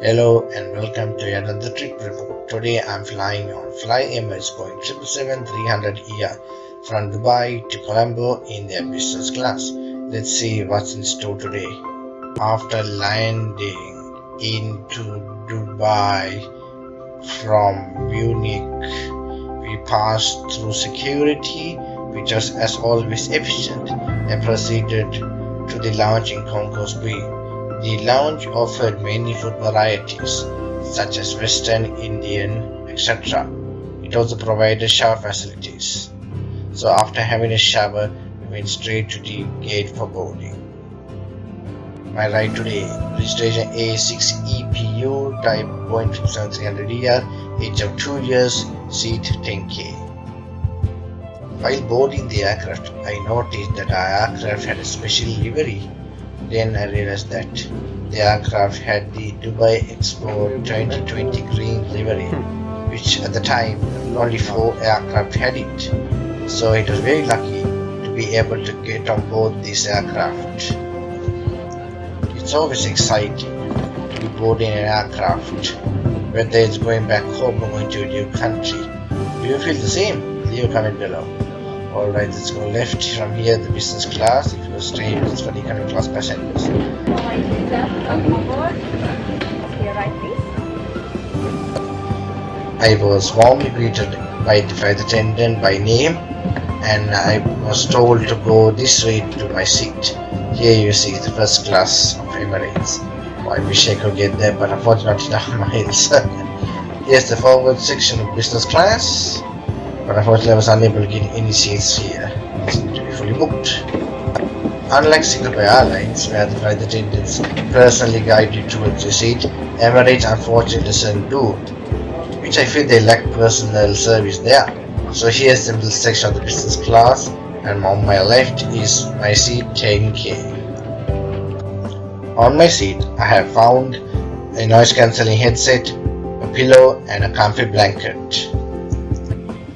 Hello and welcome to another trip report. Today I'm flying on Emirates Boeing 777-300 ER from Dubai to Colombo in their business class. Let's see what's in store today. After landing into Dubai from Munich, we passed through security, which was as always efficient, and proceeded to the lounge in Concourse B. The lounge offered many food varieties, such as Western, Indian, etc. It also provided shower facilities. So after having a shower, we went straight to the gate for boarding. My ride today, registration A06 type Boeing 777-300 ER, age of 2 years, seat 10K. While boarding the aircraft, I noticed that our aircraft had a special livery. Then I realized that the aircraft had the Dubai Expo 2020 green livery, which at the time only 4 aircraft had it. So it was very lucky to be able to get on board this aircraft. It's always exciting to be boarding an aircraft, whether it's going back home or going to a new country. Do you feel the same? Leave a comment below. Alright, let's go left from here, the business class. If you go straight, it's for the economy class passengers. I was warmly greeted by the flight attendant by name, and I was told to go this way to my seat. Here you see the first class of Emirates. Oh, I wish I could get there, but unfortunately not miles. Here's the forward section of business class. But unfortunately I was unable to get any seats here. It seemed to be fully booked. Unlike Singapore Airlines, where the flight attendants personally guide you towards your seat, Emirates unfortunately doesn't do, which I feel they lack personal service there. So here's the middle section of the business class, and on my left is my seat 10K. On my seat I have found a noise cancelling headset, a pillow and a comfy blanket.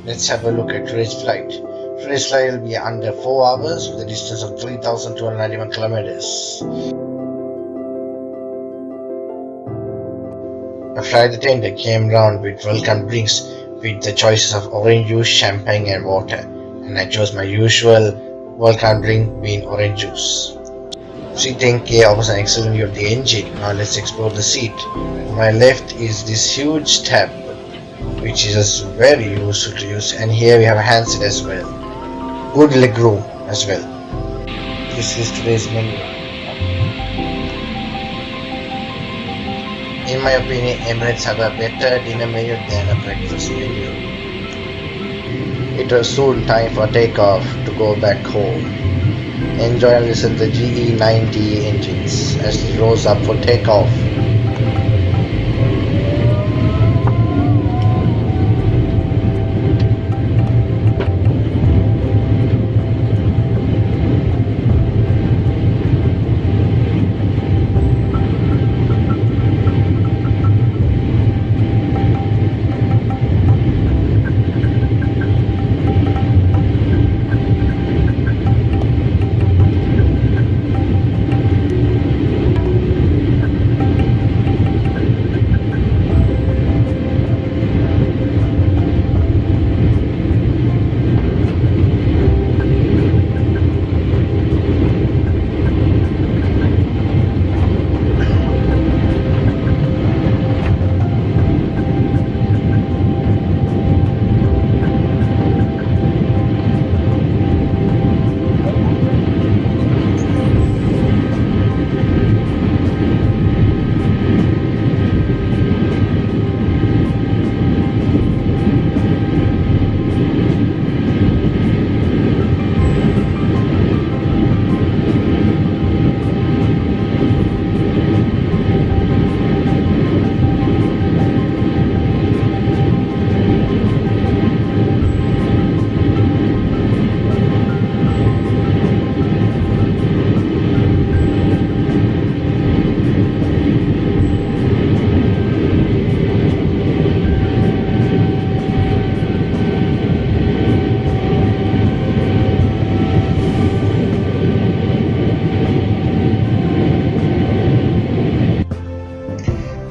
Let's have a look at today's flight. Today's flight will be under 4 hours with a distance of 3,291 kilometers. A flight attendant came round with welcome drinks with the choices of orange juice, champagne and water, and I chose my usual welcome drink being orange juice. Seat 10K offers an excellent view of the engine. Now let's explore the seat. On my left is this huge tab, which is very useful to use, and here we have a handset as well. Good leg room as well. This is today's menu. In my opinion, Emirates have a better dinner menu than a breakfast menu. It was soon time for takeoff to go back home. Enjoy and listen to the GE90 engines as it rose up for takeoff.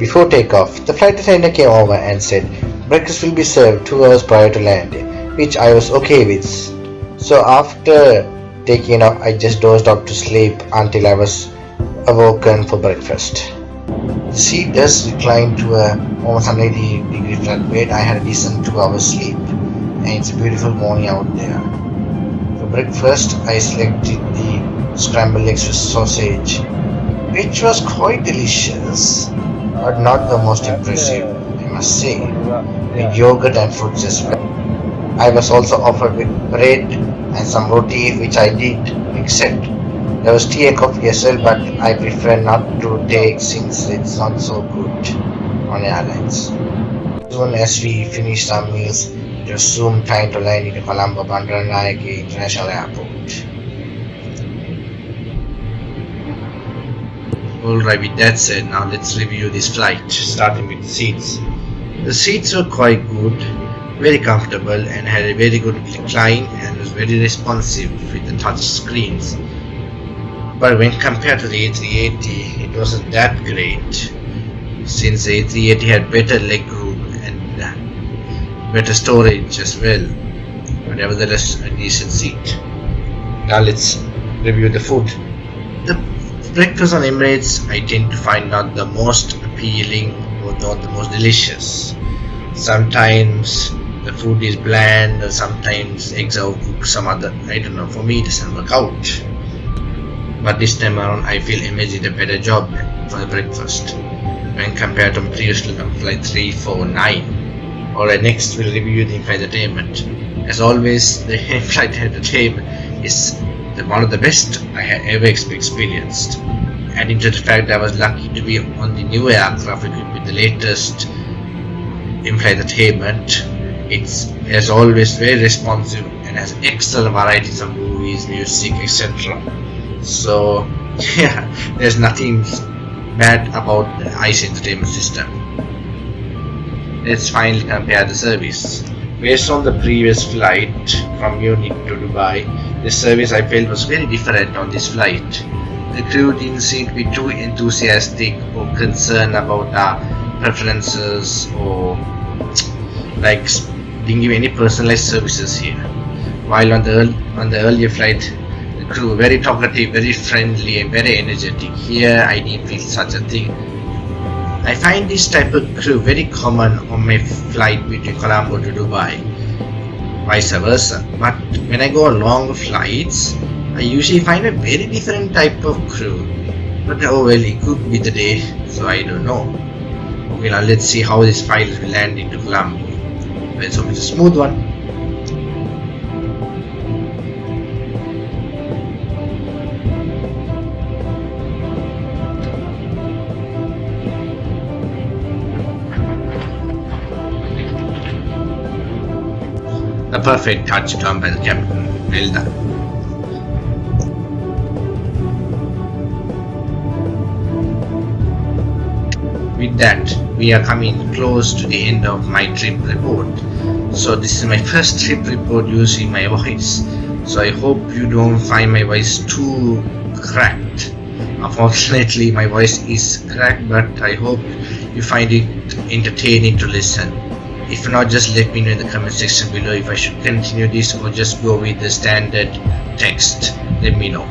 Before takeoff, the flight attendant came over and said breakfast will be served 2 hours prior to landing, which I was okay with. So after taking off, I just dozed off to sleep until I was awoken for breakfast. The seat does recline to a almost 180-degree flat bed. I had a decent 2 hours sleep, and it's a beautiful morning out there. For breakfast, I selected the scrambled eggs with sausage, which was quite delicious, but not the most impressive, I must say, with yogurt and fruits as well. I was also offered with bread and some roti, which I did accept. There was tea and coffee as well, but I prefer not to take since it's not so good on airlines. As soon as we finished our meals, it was soon time to land into Colombo Bandaranaike International Airport. Alright, with that said, now let's review this flight, starting with the seats. The seats were quite good, very comfortable, and had a very good recline and was very responsive with the touch screens. But when compared to the A380, it wasn't that great, since the A380 had better leg room and better storage as well, but nevertheless a decent seat. Now let's review the food. The breakfast on Emirates I tend to find not the most appealing or not the most delicious. Sometimes the food is bland, or sometimes eggs are cooked some other, I don't know, for me it doesn't work out. But this time around I feel Emirates did a better job for the breakfast when compared to previous flight 349. Alright, next we'll review the in-flight entertainment. As always, the in-flight entertainment is one of the best I have ever experienced. Adding to the fact that I was lucky to be on the new aircraft equipped with the latest in-flight entertainment. It's as always very responsive and has excellent varieties of movies, music, etc. So yeah, there's nothing bad about the ICE entertainment system. Let's finally compare the service. Based on the previous flight from Munich to Dubai, the service I felt was very different on this flight. The crew didn't seem to be too enthusiastic or concerned about our preferences, or didn't give any personalized services here. While on the earlier flight, the crew were very talkative, very friendly and very energetic. Here I didn't feel such a thing. I find this type of crew very common on my flight between Colombo to Dubai, vice versa. But when I go on long flights, I usually find a very different type of crew. But oh well, it could be the day, so I don't know. Okay, now let's see how this flight will land into Colombo. Let's hope it's a smooth one. A perfect touchdown by the captain. Well done. With that, we are coming close to the end of my trip report. So this is my first trip report using my voice. So I hope you don't find my voice too cracked. Unfortunately, my voice is cracked, but I hope you find it entertaining to listen. If not, just let me know in the comment section below if I should continue this or just go with the standard text. Let me know.